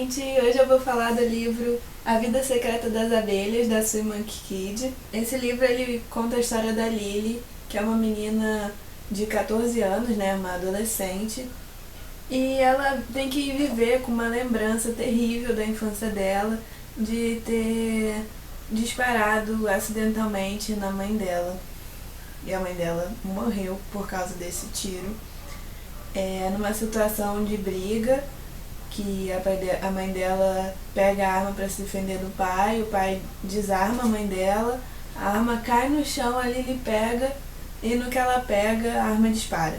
gente! Hoje eu vou falar do livro A Vida Secreta das Abelhas, da Sue Monk Kidd. Esse livro ele conta a história da Lily, que é uma menina de 14 anos, né, uma adolescente, e ela tem que viver com uma lembrança terrível da infância dela, de ter disparado acidentalmente na mãe dela. E a mãe dela morreu por causa desse tiro. Numa situação de briga, que a mãe dela pega a arma para se defender do pai, o pai desarma a mãe dela, a arma cai no chão, a Lily pega, e no que ela pega, a arma dispara.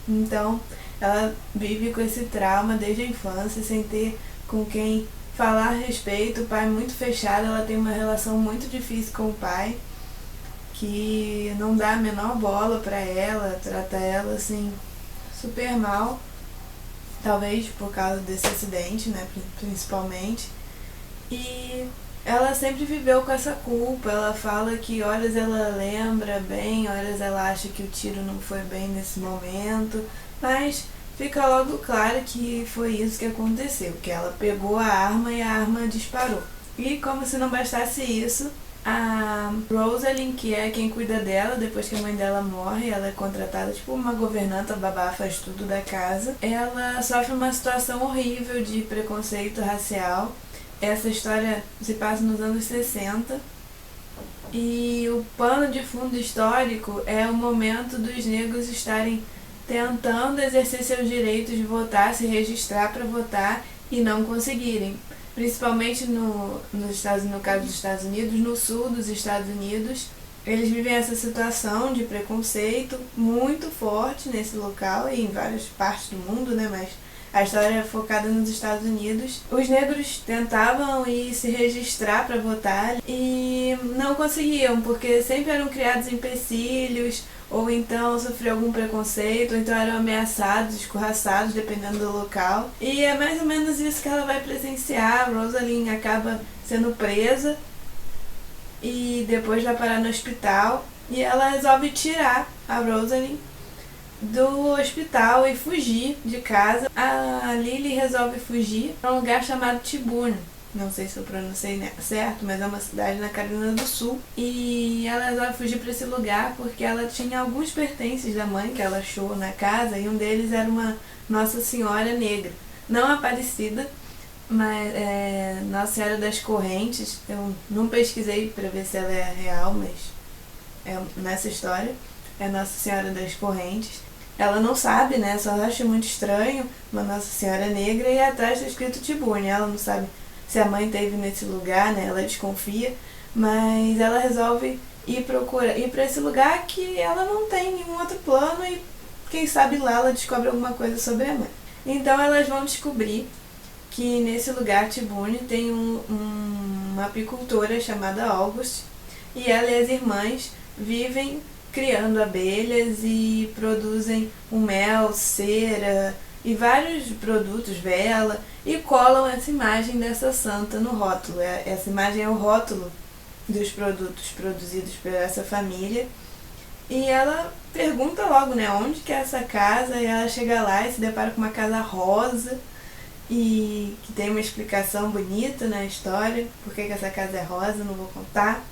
Então, ela vive com esse trauma desde a infância, sem ter com quem falar a respeito. O pai é muito fechado, ela tem uma relação muito difícil com o pai, que não dá a menor bola para ela, trata ela assim super mal, talvez por causa desse acidente, né, principalmente. E ela sempre viveu com essa culpa. Ela fala que horas ela lembra bem, horas ela acha que o tiro não foi bem nesse momento, mas fica logo claro que foi isso que aconteceu, que ela pegou a arma e a arma disparou. E como se não bastasse isso, a Rosalind, que é quem cuida dela depois que a mãe dela morre, ela é contratada tipo uma governanta, babá, faz tudo da casa. Ela sofre uma situação horrível de preconceito racial. Essa história se passa nos anos 60 e o pano de fundo histórico é o momento dos negros estarem tentando exercer seus direitos de votar, se registrar para votar e não conseguirem. Principalmente no caso dos Estados Unidos, no sul dos Estados Unidos, eles vivem essa situação de preconceito muito forte nesse local e em várias partes do mundo, né? Mas a história é focada nos Estados Unidos. Os negros tentavam ir se registrar para votar e não conseguiam, porque sempre eram criados empecilhos, ou então sofriam algum preconceito, ou então eram ameaçados, escorraçados, dependendo do local. E é mais ou menos isso que ela vai presenciar. A Rosalind acaba sendo presa e depois vai parar no hospital, e ela resolve tirar a Rosalind do hospital e fugir de casa. A Lily resolve fugir para um lugar chamado Tyburn. Não sei se eu pronunciei certo, mas é uma cidade na Carolina do Sul. E ela resolve fugir para esse lugar porque ela tinha alguns pertences da mãe que ela achou na casa, e um deles era uma Nossa Senhora negra. Não Aparecida, mas Nossa Senhora das Correntes. Eu não pesquisei para ver se ela é real, mas nessa história é Nossa Senhora das Correntes. Ela não sabe, né? Só acha muito estranho uma Nossa Senhora negra e atrás está escrito Tyburn. Ela não sabe se a mãe esteve nesse lugar, né? Ela desconfia, mas ela resolve ir para esse lugar que ela não tem nenhum outro plano, e quem sabe lá ela descobre alguma coisa sobre a mãe. Então elas vão descobrir que nesse lugar, Tyburn, tem uma apicultora chamada August, e ela e as irmãs vivem criando abelhas e produzem o mel, cera e vários produtos, vela, e colam essa imagem dessa santa no rótulo. Essa imagem é o rótulo dos produtos produzidos por essa família. E ela pergunta logo, né, onde que é essa casa, e ela chega lá e se depara com uma casa rosa, e que tem uma explicação bonita na história, por que essa casa é rosa, não vou contar.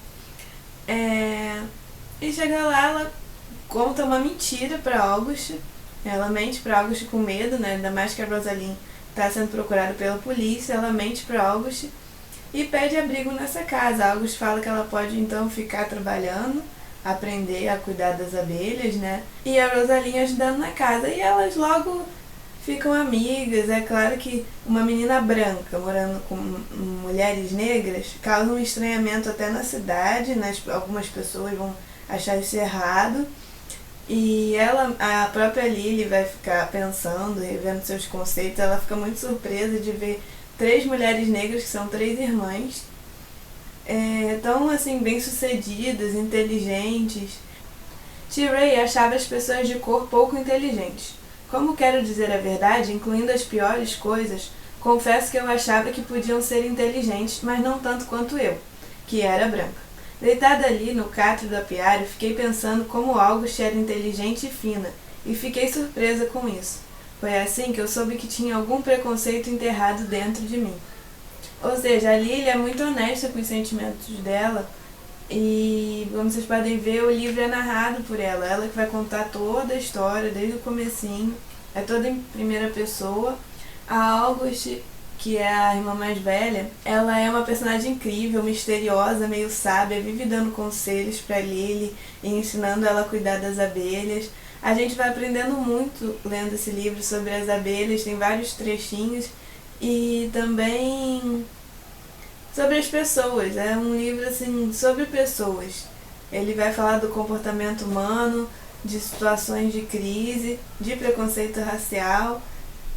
E chega lá, ela conta uma mentira para August. Ela mente para August com medo, né? Ainda mais que a Rosalind está sendo procurada pela polícia. Ela mente para August e pede abrigo nessa casa. August fala que ela pode então ficar trabalhando, aprender a cuidar das abelhas, né? E a Rosalind ajudando na casa. E elas logo ficam amigas. É claro que uma menina branca morando com mulheres negras causa um estranhamento até na cidade, né? Algumas pessoas vão achar isso errado. E a própria Lily vai ficar pensando, revendo seus conceitos. Ela fica muito surpresa de ver 3 mulheres negras, que são 3 irmãs, tão assim, bem-sucedidas, inteligentes. T-Ray achava as pessoas de cor pouco inteligentes. Como quero dizer a verdade, incluindo as piores coisas, confesso que eu achava que podiam ser inteligentes, mas não tanto quanto eu, que era branca. Deitada ali no catre do apiário, fiquei pensando como August era inteligente e fina, e fiquei surpresa com isso. Foi assim que eu soube que tinha algum preconceito enterrado dentro de mim. Ou seja, a Lily é muito honesta com os sentimentos dela e, como vocês podem ver, o livro é narrado por ela. Ela que vai contar toda a história, desde o comecinho. É toda em primeira pessoa. A August, que é a irmã mais velha, ela é uma personagem incrível, misteriosa, meio sábia, vive dando conselhos pra Lily e ensinando ela a cuidar das abelhas. A gente vai aprendendo muito lendo esse livro sobre as abelhas, tem vários trechinhos e também sobre as pessoas. É um livro assim sobre pessoas. Ele vai falar do comportamento humano, de situações de crise, de preconceito racial.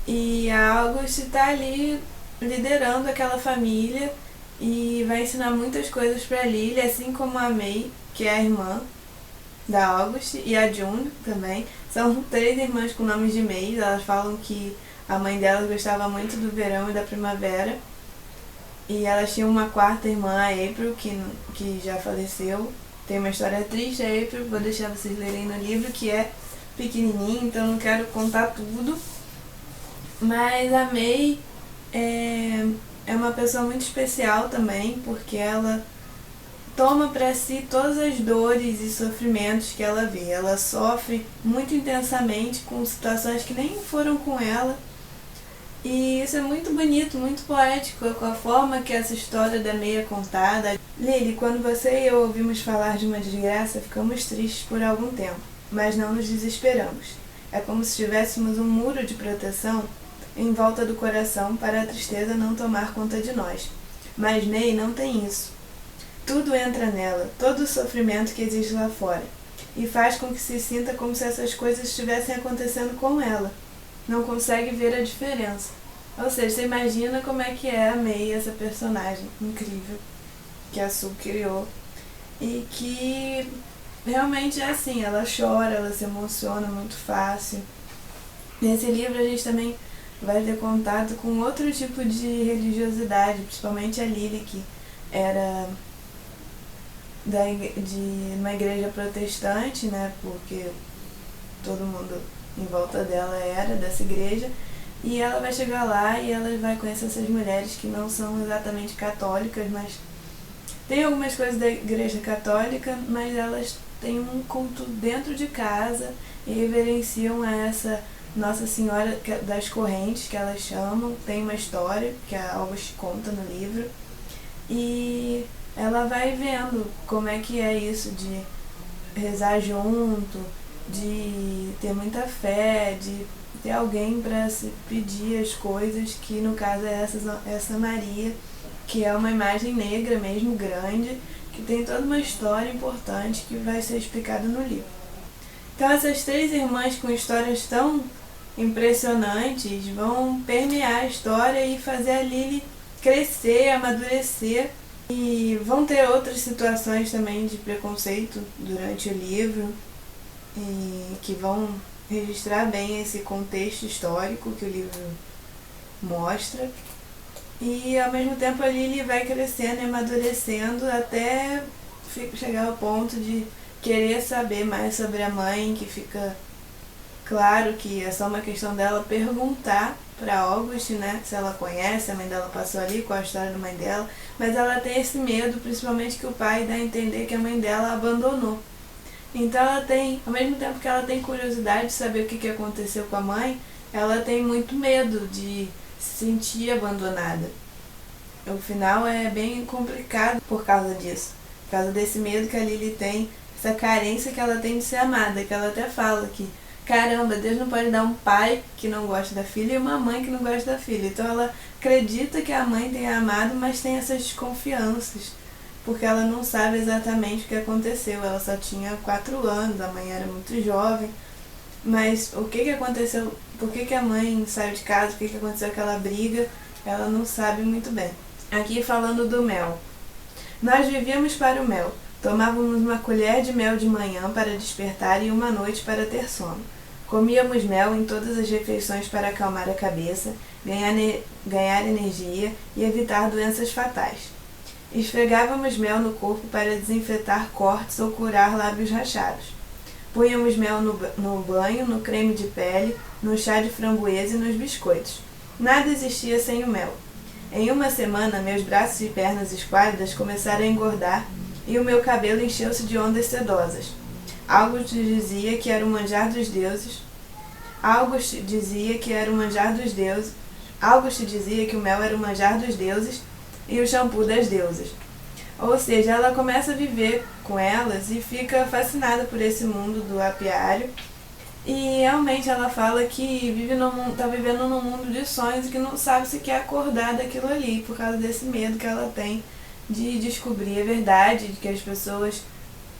E a August está ali liderando aquela família e vai ensinar muitas coisas para Lily, assim como a May, que é a irmã da August, e a June também. São 3 irmãs com nomes de mês. Elas falam que a mãe delas gostava muito do verão e da primavera. E elas tinham uma 4ª irmã, a April, que já faleceu. Tem uma história triste, a April, vou deixar vocês lerem no livro, que é pequenininho, então não quero contar tudo. Mas a May é uma pessoa muito especial também, porque ela toma para si todas as dores e sofrimentos que ela vê. Ela sofre muito intensamente com situações que nem foram com ela. E isso é muito bonito, muito poético, com a forma que essa história da May é contada. Lily, quando você e eu ouvimos falar de uma desgraça, ficamos tristes por algum tempo, mas não nos desesperamos. É como se tivéssemos um muro de proteção em volta do coração para a tristeza não tomar conta de nós. Mas May não tem isso. Tudo entra nela, todo o sofrimento que existe lá fora, e faz com que se sinta como se essas coisas estivessem acontecendo com ela. Não consegue ver a diferença. Ou seja, você imagina como é que é a May, essa personagem incrível que a Sue criou. E que realmente é assim, ela chora, ela se emociona muito fácil. Nesse livro a gente também vai ter contato com outro tipo de religiosidade, principalmente a Lily, que era de uma igreja protestante, né, porque todo mundo em volta dela era dessa igreja, e ela vai chegar lá e ela vai conhecer essas mulheres que não são exatamente católicas, mas tem algumas coisas da igreja católica, mas elas têm um culto dentro de casa e reverenciam a essa Nossa Senhora das Correntes, que elas chamam. Tem uma história que a August conta no livro, e ela vai vendo como é que é isso de rezar junto, de ter muita fé, de ter alguém para se pedir as coisas, que no caso é essa Maria, que é uma imagem negra mesmo, grande, que tem toda uma história importante que vai ser explicada no livro. Então essas 3 irmãs com histórias tão impressionantes vão permear a história e fazer a Lily crescer, amadurecer. E vão ter outras situações também de preconceito durante o livro, e que vão registrar bem esse contexto histórico que o livro mostra. E ao mesmo tempo a Lily vai crescendo e amadurecendo até chegar ao ponto de querer saber mais sobre a mãe, que fica claro que é só uma questão dela perguntar para August, né, se ela conhece, a mãe dela passou ali, qual a história da mãe dela, mas ela tem esse medo, principalmente que o pai dá a entender que a mãe dela a abandonou. Então ela tem, ao mesmo tempo que ela tem curiosidade de saber o que aconteceu com a mãe, ela tem muito medo de se sentir abandonada. O final é bem complicado por causa disso, por causa desse medo que a Lily tem, essa carência que ela tem de ser amada, que ela até fala que caramba, Deus não pode dar um pai que não gosta da filha e uma mãe que não gosta da filha. Então ela acredita que a mãe tenha amado, mas tem essas desconfianças, porque ela não sabe exatamente o que aconteceu. Ela só tinha 4 anos, a mãe era muito jovem. Mas o que aconteceu, por que a mãe saiu de casa, o que aconteceu aquela briga, ela não sabe muito bem. Aqui falando do mel. Nós vivíamos para o mel. Tomávamos uma colher de mel de manhã para despertar e uma noite para ter sono. Comíamos mel em todas as refeições para acalmar a cabeça, ganhar energia e evitar doenças fatais. Esfregávamos mel no corpo para desinfetar cortes ou curar lábios rachados. Punhamos mel no banho, no creme de pele, no chá de framboesa e nos biscoitos. Nada existia sem o mel. Em uma semana, meus braços e pernas esquálidas começaram a engordar e o meu cabelo encheu-se de ondas sedosas. August dizia que era o manjar dos deuses. August dizia que era o manjar dos deuses. August dizia que o mel era o manjar dos deuses e o shampoo das deusas. Ou seja, ela começa a viver com elas e fica fascinada por esse mundo do apiário. E realmente ela fala que tá vivendo num mundo de sonhos e que não sabe se quer acordar daquilo ali, por causa desse medo que ela tem de descobrir a verdade, de que as pessoas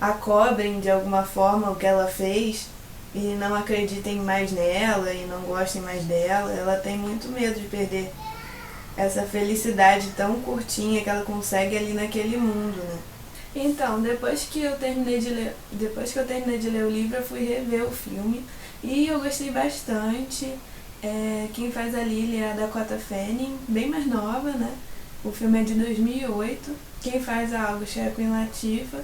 a cobrem de alguma forma o que ela fez e não acreditem mais nela e não gostem mais dela. Ela tem muito medo de perder essa felicidade tão curtinha que ela consegue ali naquele mundo, né? Então, depois que eu terminei de ler o livro, eu fui rever o filme e eu gostei bastante. Quem faz a Lily é a Dakota Fanning, bem mais nova, né? O filme é de 2008. Quem faz a August é a Queen Latifah.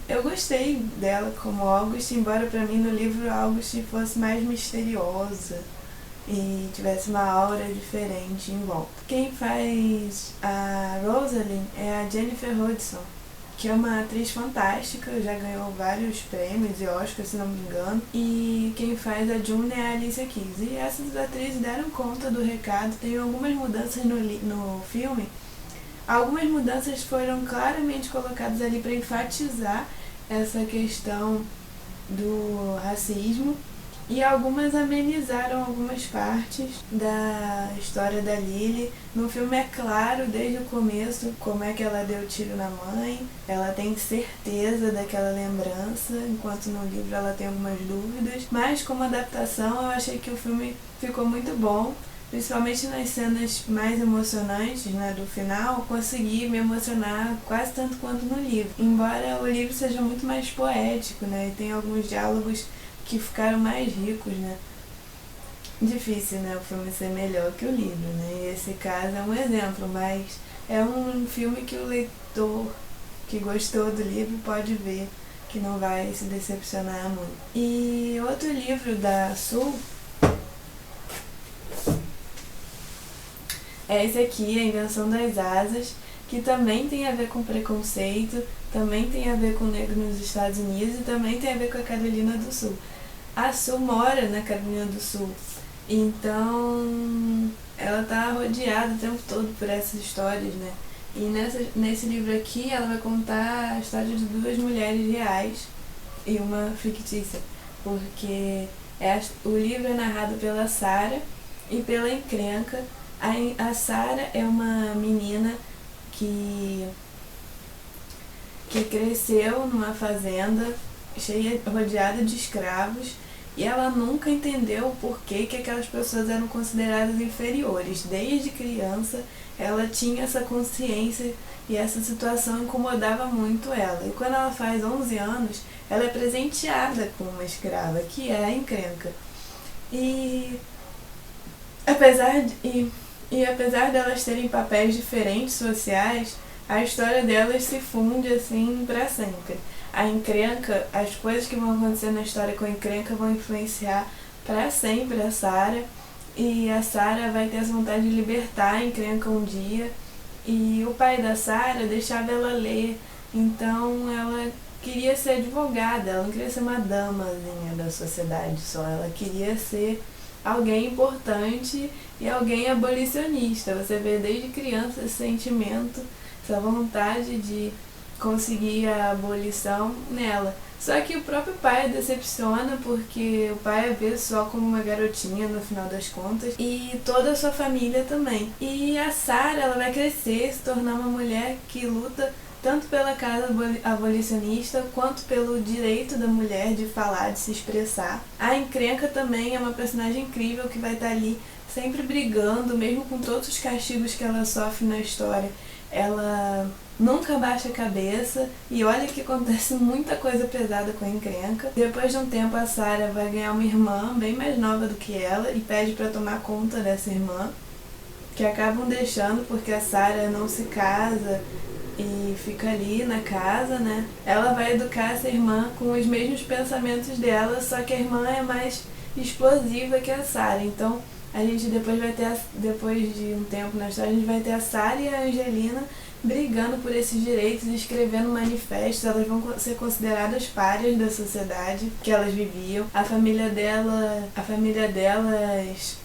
Eu gostei dela como August, embora pra mim no livro a August fosse mais misteriosa e tivesse uma aura diferente em volta. Quem faz a Rosalind é a Jennifer Hudson, que é uma atriz fantástica, já ganhou vários prêmios e Oscars, se não me engano. E quem faz a June é a Alicia Keys. E essas atrizes deram conta do recado. Tem algumas mudanças no filme. Algumas mudanças foram claramente colocadas ali para enfatizar essa questão do racismo. E algumas amenizaram algumas partes da história da Lily. No filme é claro, desde o começo, como é que ela deu tiro na mãe. Ela tem certeza daquela lembrança, enquanto no livro ela tem algumas dúvidas. Mas como adaptação, eu achei que o filme ficou muito bom. Principalmente nas cenas mais emocionantes, né, do final, consegui me emocionar quase tanto quanto no livro. Embora o livro seja muito mais poético, né, e tem alguns diálogos que ficaram mais ricos, né. Difícil, né, o filme ser melhor que o livro, né, e esse caso é um exemplo, mas é um filme que o leitor que gostou do livro pode ver que não vai se decepcionar muito. E outro livro da Sul é esse aqui, A Invenção das Asas, que também tem a ver com preconceito, também tem a ver com negro nos Estados Unidos e também tem a ver com a Carolina do Sul. A Sul mora na Carolina do Sul, então ela tá rodeada o tempo todo por essas histórias, né? E nesse livro aqui ela vai contar a história de duas mulheres reais e uma fictícia, porque o livro é narrado pela Sarah e pela Encrenca. A Sarah é uma menina que cresceu numa fazenda rodeada de escravos e ela nunca entendeu o porquê que aquelas pessoas eram consideradas inferiores. Desde criança ela tinha essa consciência e essa situação incomodava muito ela. E quando ela faz 11 anos, ela é presenteada com uma escrava, que é a Encrenca. E apesar delas terem papéis diferentes sociais, a história delas se funde assim pra sempre. A Encrenca, as coisas que vão acontecer na história com a Encrenca vão influenciar pra sempre a Sarah, e a Sarah vai ter essa vontade de libertar a Encrenca um dia, e o pai da Sarah deixava ela ler, então ela queria ser advogada, ela não queria ser uma damazinha da sociedade só, ela queria ser alguém importante e alguém abolicionista. Você vê desde criança esse sentimento, essa vontade de conseguir a abolição nela. Só que o próprio pai decepciona, porque o pai a vê só como uma garotinha no final das contas, e toda a sua família também. E a Sarah, ela vai crescer, se tornar uma mulher que luta tanto pela causa abolicionista quanto pelo direito da mulher de falar, de se expressar. A Encrenca também é uma personagem incrível que vai estar ali sempre brigando, mesmo com todos os castigos que ela sofre na história. Ela nunca baixa a cabeça e olha que acontece muita coisa pesada com a Encrenca. Depois de um tempo a Sarah vai ganhar uma irmã bem mais nova do que ela e pede para tomar conta dessa irmã, que acabam deixando porque a Sarah não se casa e fica ali na casa, né? Ela vai educar essa irmã com os mesmos pensamentos dela, só que a irmã é mais explosiva que a Sarah. Então a gente depois de um tempo na história, a gente vai ter a Sarah e a Angelina brigando por esses direitos, escrevendo manifestos. Elas vão ser consideradas párias da sociedade que elas viviam. A família delas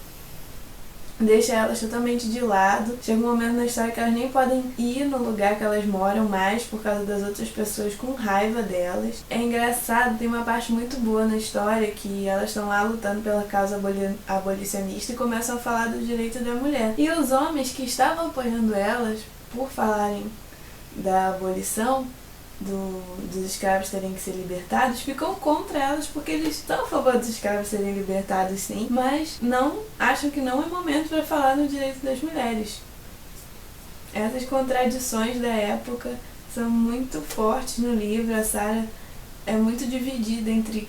deixa elas totalmente de lado. Chega um momento na história que elas nem podem ir no lugar que elas moram mais por causa das outras pessoas com raiva delas. É engraçado, tem uma parte muito boa na história que elas estão lá lutando pela causa abolicionista e começam a falar do direito da mulher. E os homens que estavam apoiando elas por falarem da abolição, dos escravos terem que ser libertados, ficam contra elas porque eles estão a favor dos escravos serem libertados, sim, mas não acham que não é momento para falar no direito das mulheres. Essas contradições da época são muito fortes no livro. A Sarah é muito dividida entre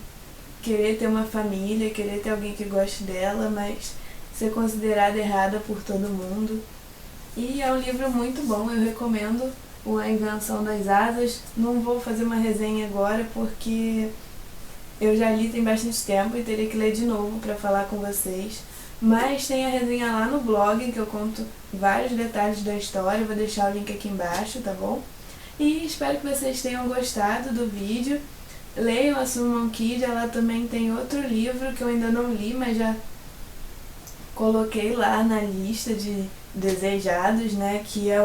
querer ter uma família, querer ter alguém que goste dela, mas ser considerada errada por todo mundo. E é um livro muito bom, eu recomendo A Invenção das Asas. Não vou fazer uma resenha agora porque eu já li tem bastante tempo e teria que ler de novo para falar com vocês. Mas tem a resenha lá no blog que eu conto vários detalhes da história, vou deixar o link aqui embaixo, tá bom? E espero que vocês tenham gostado do vídeo. Leiam a Summon Kid, ela também tem outro livro que eu ainda não li, mas já coloquei lá na lista de desejados, né, que é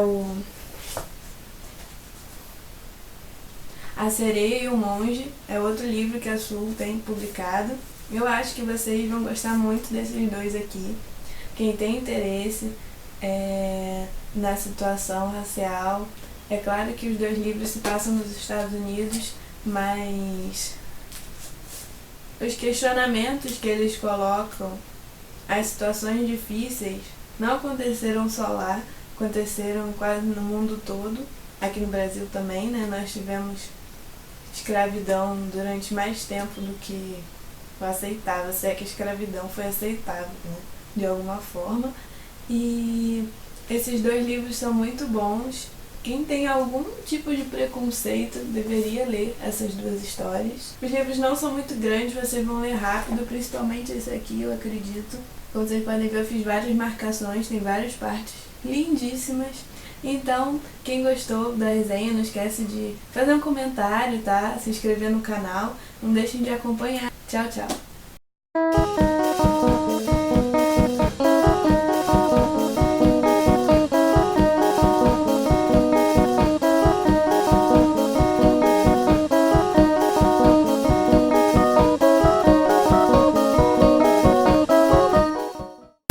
A Sereia e o Monge. É outro livro que a Sul tem publicado. Eu acho que vocês vão gostar muito desses dois aqui. Quem tem interesse na situação racial, é claro que os dois livros se passam nos Estados Unidos, mas os questionamentos que eles colocam, as situações difíceis, não aconteceram só lá, aconteceram quase no mundo todo. Aqui no Brasil também, né? Nós tivemos escravidão durante mais tempo do que o aceitável, se é que a escravidão foi aceitável, né? De alguma forma. E esses dois livros são muito bons. Quem tem algum tipo de preconceito deveria ler essas duas histórias. Os livros não são muito grandes, vocês vão ler rápido, principalmente esse aqui, eu acredito. Como vocês podem ver, eu fiz várias marcações, tem várias partes lindíssimas. Então, quem gostou da resenha, não esquece de fazer um comentário, tá? Se inscrever no canal, não deixem de acompanhar. Tchau, tchau!